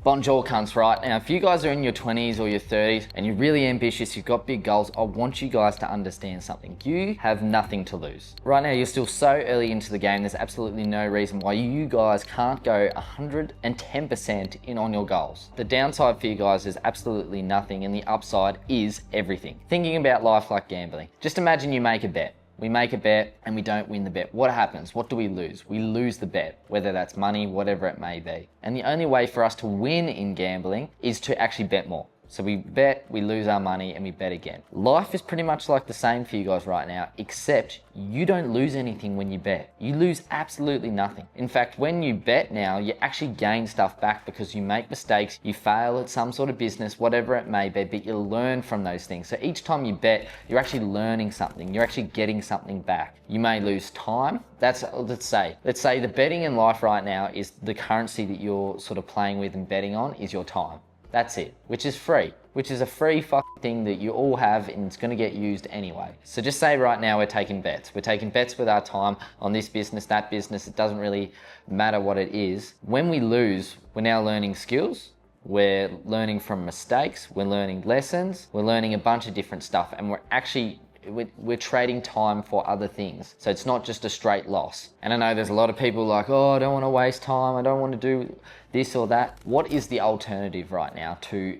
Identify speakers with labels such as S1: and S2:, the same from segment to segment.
S1: Bonjour cunts, right? Now, if you guys are in your 20s or your 30s and you're really ambitious, you've got big goals, I want you guys to understand something. You have nothing to lose. Right now, you're still so early into the game, there's absolutely no reason why you guys can't go 110% in on your goals. The downside for you guys is absolutely nothing, and the upside is everything. Thinking about life like gambling. Just imagine you make a bet. We make a bet and we don't win the bet. What happens? What do we lose? We lose the bet, whether that's money, whatever it may be. And the only way for us to win in gambling is to actually bet more. So we bet, we lose our money, and we bet again. Life is pretty much like the same for you guys right now, except you don't lose anything when you bet. You lose absolutely nothing. In fact, when you bet now, you actually gain stuff back because you make mistakes, you fail at some sort of business, whatever it may be, but you learn from those things. So each time you bet, you're actually learning something. You're actually getting something back. You may lose time. Let's say the betting in life right now is the currency that you're sort of playing with and betting on is your time. That's it, which is free, which is a free fucking thing that you all have and it's gonna get used anyway. So just say right now we're taking bets. We're taking bets with our time on this business, that business, it doesn't really matter what it is. When we lose, we're now learning skills, we're learning from mistakes, we're learning lessons, we're learning a bunch of different stuff, and we're trading time for other things. So it's not just a straight loss. And I know there's a lot of people like, oh, I don't want to waste time. I don't want to do this or that. What is the alternative right now to,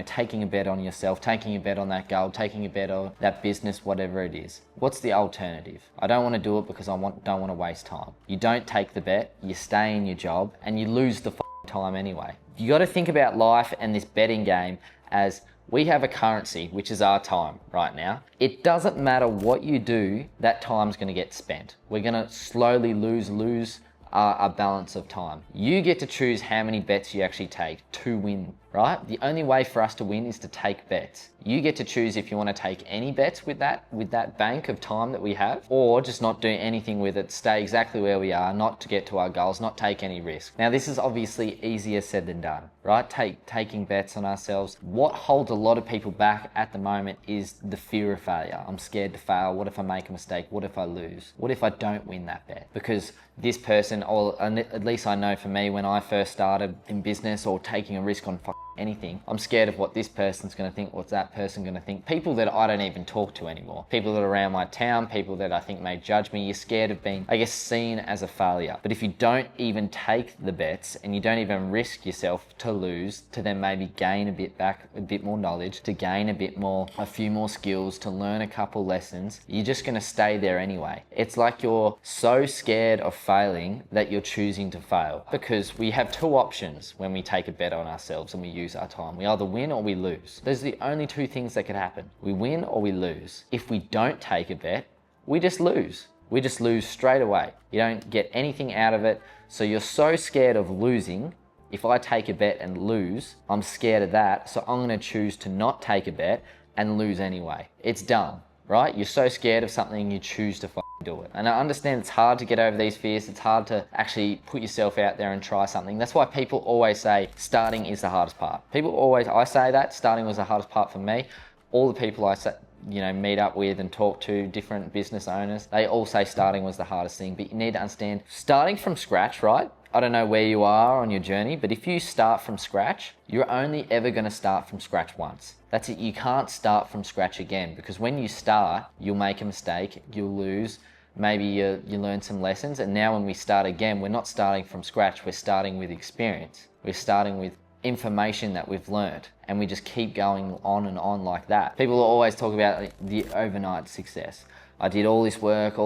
S1: taking a bet on yourself, taking a bet on that goal, taking a bet on that business, whatever it is? What's the alternative? I don't want to do it because I don't want to waste time. You don't take the bet, you stay in your job, and you lose the time anyway. You got to think about life and this betting game as we have a currency, which is our time right now. It doesn't matter what you do, that time's gonna get spent. We're gonna slowly lose our balance of time. You get to choose how many bets you actually take to win, right? The only way for us to win is to take bets. You get to choose if you want to take any bets with that bank of time that we have, or just not do anything with it, stay exactly where we are, not to get to our goals, not take any risk. Now, this is obviously easier said than done, right? Taking bets on ourselves. What holds a lot of people back at the moment is the fear of failure. I'm scared to fail. What if I make a mistake? What if I lose? What if I don't win that bet? Because this person, or at least I know for me, when I first started in business or taking a risk on anything, I'm scared of what this person's going to think, what's that person going to think. People that I don't even talk to anymore. People that are around my town, people that I think may judge me. You're scared of being, seen as a failure. But if you don't even take the bets and you don't even risk yourself to lose, to then maybe gain a bit back, a bit more knowledge, to gain a few more skills, to learn a couple lessons, you're just going to stay there anyway. It's like you're so scared of failing that you're choosing to fail, because we have two options when we take a bet on ourselves and we use our time. We either win or we lose. Those are the only two things that could happen. We win or we lose. If we don't take a bet, we just lose. We just lose straight away. You don't get anything out of it. So you're so scared of losing. If I take a bet and lose, I'm scared of that. So I'm going to choose to not take a bet and lose anyway. It's done, right? You're so scared of something, you choose to do it. And I understand it's hard to get over these fears. It's hard to actually put yourself out there and try something. That's why people always say starting is the hardest part. I say that starting was the hardest part for me. All the people I meet up with and talk to, different business owners, they all say starting was the hardest thing. But you need to understand, starting from scratch, right? I don't know where you are on your journey, but if you start from scratch, you're only ever going to start from scratch once. That's it. You can't start from scratch again, because when you start, you'll make a mistake, you'll lose, maybe you learn some lessons, and now when we start again, we're not starting from scratch, we're starting with experience. We're starting with information that we've learned, and we just keep going on and on like that. People always talk about the overnight success. I did all this work,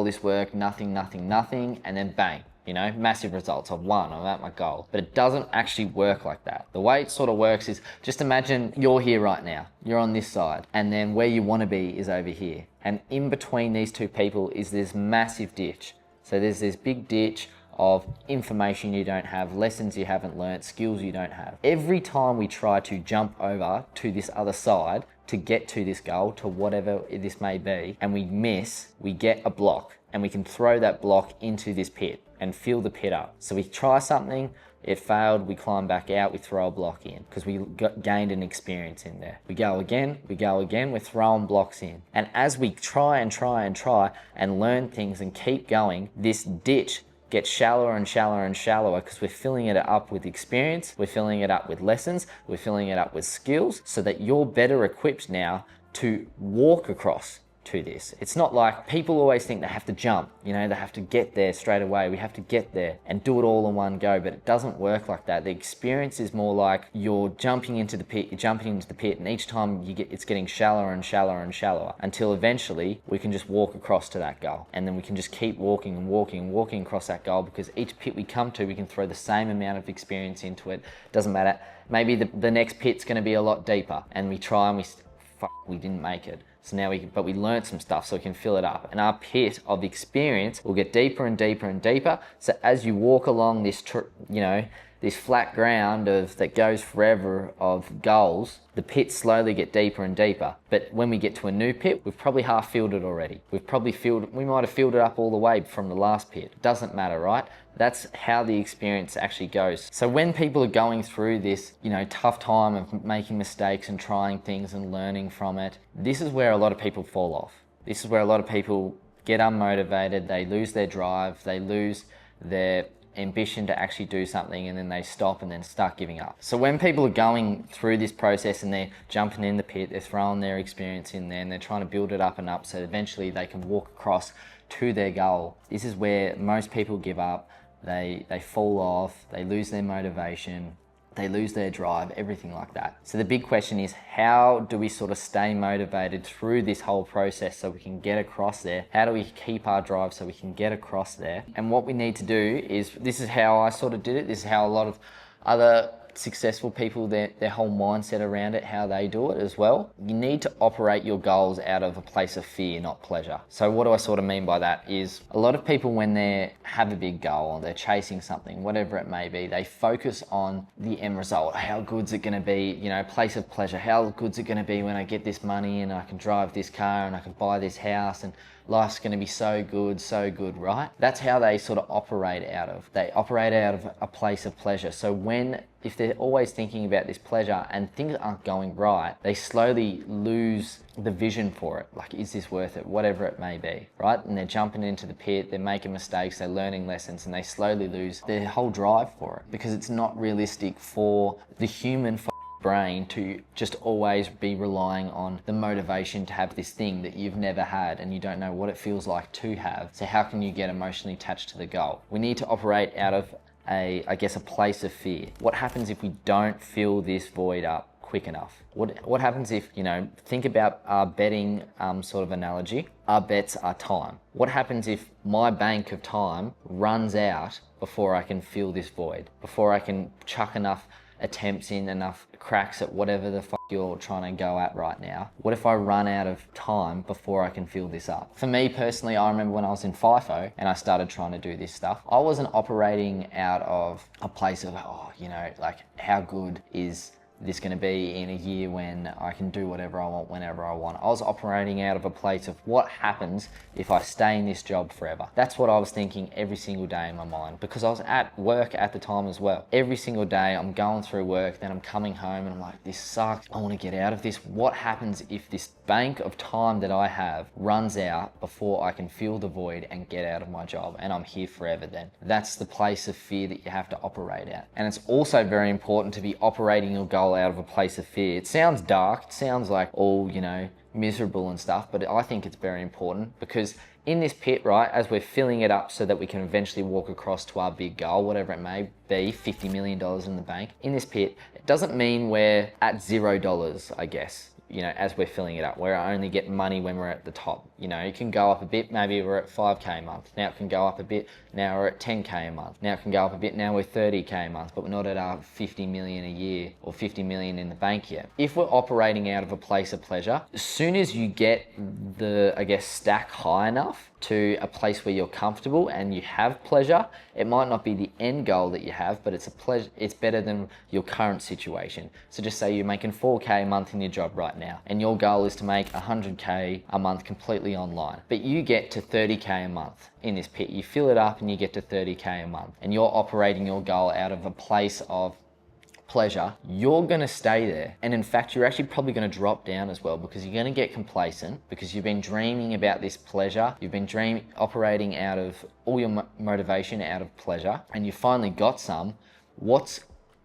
S1: nothing, and then bang. Massive results. I've won. I'm at my goal. But it doesn't actually work like that. The way it sort of works is, just imagine you're here right now. You're on this side. And then where you want to be is over here. And in between these two people is this massive ditch. So there's this big ditch of information you don't have, lessons you haven't learnt, skills you don't have. Every time we try to jump over to this other side to get to this goal, to whatever this may be, and we miss, we get a block. And we can throw that block into this pit and fill the pit up. So we try something, it failed, we climb back out, we throw a block in because we gained an experience in there. We go again, we're throwing blocks in. And as we try and learn things and keep going, this ditch get shallower and shallower and shallower because we're filling it up with experience, we're filling it up with lessons, we're filling it up with skills so that you're better equipped now to walk across to this. It's not like people always think they have to jump, they have to get there straight away. We have to get there and do it all in one go, but it doesn't work like that. The experience is more like you're jumping into the pit, and each time it's getting shallower and shallower and shallower until eventually we can just walk across to that goal. And then we can just keep walking and walking and walking across that goal because each pit we come to, we can throw the same amount of experience into it. Doesn't matter. Maybe the next pit's going to be a lot deeper and we try and we didn't make it. So now we learned some stuff so we can fill it up. And our pit of experience will get deeper and deeper and deeper. So as you walk along this, this flat ground that goes forever of goals, the pits slowly get deeper and deeper. But when we get to a new pit, we've probably half filled it already. We might have filled it up all the way from the last pit. It doesn't matter, right? That's how the experience actually goes. So when people are going through this, tough time of making mistakes and trying things and learning from it, this is where a lot of people fall off. This is where a lot of people get unmotivated, they lose their drive, they lose their ambition to actually do something, and then they stop and then start giving up. So when people are going through this process and they're jumping in the pit, they're throwing their experience in there and they're trying to build it up and up so eventually they can walk across to their goal. This is where most people give up. They fall off, they lose their motivation, they lose their drive, everything like that. So the big question is, how do we sort of stay motivated through this whole process so we can get across there? How do we keep our drive so we can get across there? And what we need to do is, this is how I sort of did it, this is how a lot of other successful people, their whole mindset around it, how they do it as well. You need to operate your goals out of a place of fear, not pleasure. So what do I sort of mean by that is, a lot of people when they have a big goal or they're chasing something, whatever it may be, they focus on the end result. How good's it going to be, place of pleasure. How good's it going to be when I get this money and I can drive this car and I can buy this house and life's going to be so good, right? That's how they sort of operate out of. They operate out of a place of pleasure. So if they're always thinking about this pleasure and things aren't going right, they slowly lose the vision for it. Like, is this worth it? Whatever it may be, right? And they're jumping into the pit, they're making mistakes, they're learning lessons, and they slowly lose their whole drive for it because it's not realistic for the human brain to just always be relying on the motivation to have this thing that you've never had and you don't know what it feels like to have. So how can you get emotionally attached to the goal? We need to operate out of a place of fear. What happens if we don't fill this void up quick enough? What happens if, think about our betting sort of analogy. Our bets are time. What happens if my bank of time runs out before I can fill this void, before I can chuck enough attempts in, enough cracks at whatever the you're trying to go at right now? What if I run out of time before I can fill this up? For me personally, I remember when I was in FIFO and I started trying to do this stuff, I wasn't operating out of a place of, like, how good is this going to be in a year when I can do whatever I want, whenever I want. I was operating out of a place of what happens if I stay in this job forever. That's what I was thinking every single day in my mind, because I was at work at the time as well. Every single day I'm going through work, then I'm coming home and I'm like, this sucks. I want to get out of this. What happens if this bank of time that I have runs out before I can fill the void and get out of my job and I'm here forever then? That's the place of fear that you have to operate at. And it's also very important to be operating your goal out of a place of fear. It sounds dark, it sounds like all, miserable and stuff, but I think it's very important because in this pit, right, as we're filling it up so that we can eventually walk across to our big goal, whatever it may be, $50 million in the bank, in this pit, it doesn't mean we're at $0, I guess. As we're filling it up, we're only getting money when we're at the top. It can go up a bit, maybe we're at 5K a month. Now it can go up a bit, now we're at 10K a month. Now it can go up a bit, now we're 30K a month, but we're not at our 50 million a year or 50 million in the bank yet. If we're operating out of a place of pleasure, as soon as you get the, stack high enough to a place where you're comfortable and you have pleasure, it might not be the end goal that you have, but it's a pleasure. It's better than your current situation. So just say you're making 4K a month in your job right now, and your goal is to make 100K a month completely online, but you get to 30K a month in this pit. You fill it up and you get to 30K a month, and you're operating your goal out of a place of pleasure, you're gonna stay there. And in fact, you're actually probably gonna drop down as well, because you're gonna get complacent because you've been dreaming about this pleasure. You've been operating out of all your motivation out of pleasure, and you finally got some. What's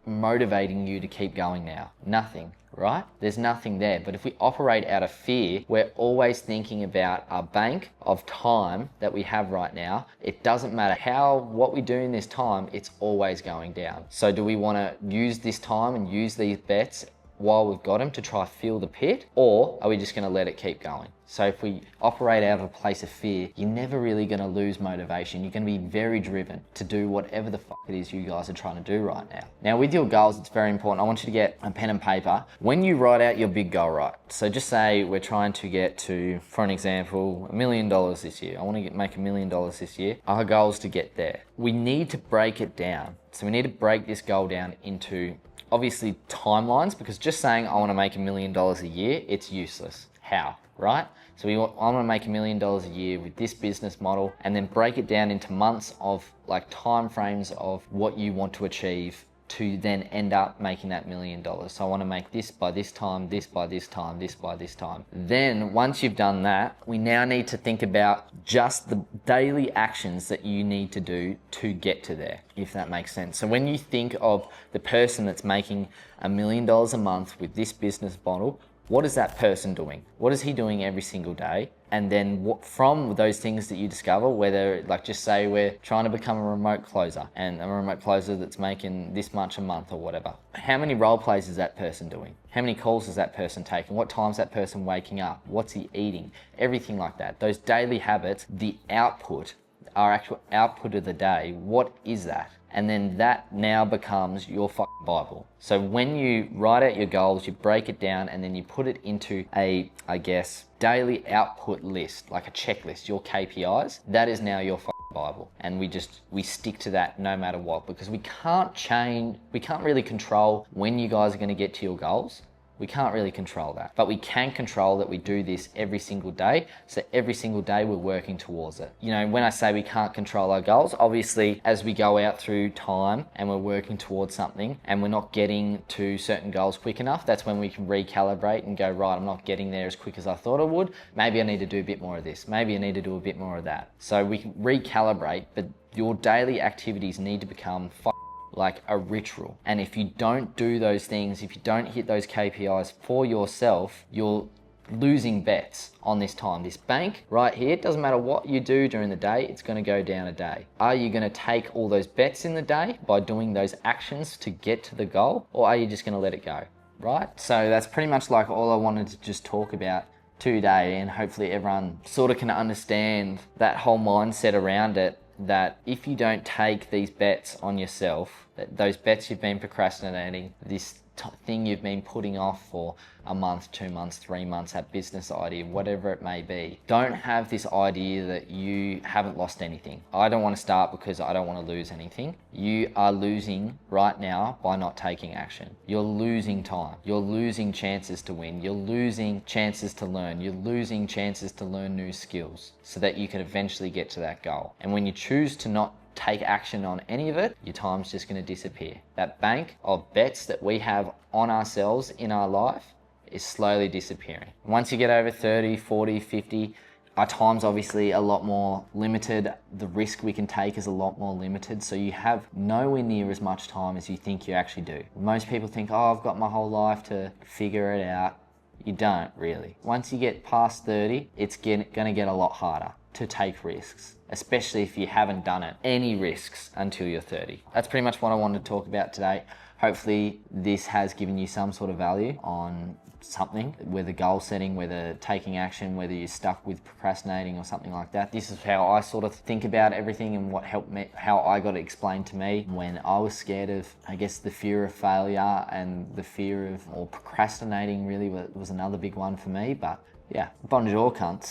S1: motivating you to keep going now? Nothing, right? There's nothing there. But if we operate out of fear, we're always thinking about our bank of time that we have right now. It doesn't matter what we do in this time, it's always going down. So do we want to use this time and use these bets while we've got them to try fill the pit, or are we just going to let it keep going? So if we operate out of a place of fear, you're never really going to lose motivation. You're going to be very driven to do whatever the fuck it is you guys are trying to do right now. Now with your goals, it's very important. I want you to get a pen and paper. When you write out your big goal, right? So just say we're trying to get to, for an example, $1 million this year. I want to make $1 million this year. Our goal is to get there. We need to break it down. So we need to break this goal down into obviously timelines, because just saying I want to make $1 million a year, it's useless. How, right? So I want to make $1 million a year with this business model, and then break it down into months of like time frames of what you want to achieve to then end up making that $1 million. So I want to make this by this time, this by this time, this by this time. Then once you've done that, we now need to think about just the daily actions that you need to do to get to there, if that makes sense. So when you think of the person that's making $1 million a month with this business model, what is that person doing? What is he doing every single day? And then from those things that you discover, whether like just say we're trying to become a remote closer, and a remote closer that's making this much a month or whatever. How many role plays is that person doing? How many calls is that person taking? What time's that person waking up? What's he eating? Everything like that. Those daily habits, the output, our actual output of the day, what is that? And then that now becomes your fucking Bible. So when you write out your goals, you break it down, and then you put it into a, I guess, daily output list, like a checklist, your KPIs, that is now your fucking Bible. And we stick to that no matter what, because we can't really control when you guys are gonna get to your goals. We can't really control that, but we can control that we do this every single day. So every single day we're working towards it. You know, when I say we can't control our goals, obviously as we go out through time and we're working towards something and we're not getting to certain goals quick enough, that's when we can recalibrate and go, right, I'm not getting there as quick as I thought I would. Maybe I need to do a bit more of this. Maybe I need to do a bit more of that. So we can recalibrate, but your daily activities need to become like a ritual. And if you don't do those things, if you don't hit those KPIs for yourself, you're losing bets on this time. This bank right here, it doesn't matter what you do during the day, it's going to go down a day. Are you going to take all those bets in the day by doing those actions to get to the goal, or are you just going to let it go, right? So that's pretty much like all I wanted to just talk about today, and hopefully everyone sort of can understand that whole mindset around it, that if you don't take these bets on yourself, that those bets you've been procrastinating, this thing you've been putting off for a month, 2 months, 3 months, that business idea, whatever it may be, don't have this idea that you haven't lost anything. I don't want to start because I don't want to lose anything. You are losing right now by not taking action. You're losing time. You're losing chances to win. You're losing chances to learn. You're losing chances to learn new skills so that you can eventually get to that goal. And when you choose to not take action on any of it, your time's just going to disappear. That bank of bets that we have on ourselves in our life is slowly disappearing. Once you get over 30, 40, 50, our time's obviously a lot more limited. The risk we can take is a lot more limited. So you have nowhere near as much time as you think you actually do. Most people think, oh, I've got my whole life to figure it out. You don't really. Once you get past 30, it's going to get a lot harder to take risks, especially if you haven't done it, any risks until you're 30. That's pretty much what I wanted to talk about today. Hopefully this has given you some sort of value on something, whether goal setting, whether taking action, whether you're stuck with procrastinating or something like that. This is how I sort of think about everything, and what helped me, how I got it explained to me when I was scared of, I guess, the fear of failure, and the fear of, or procrastinating really was another big one for me. But yeah, bonjour cunts.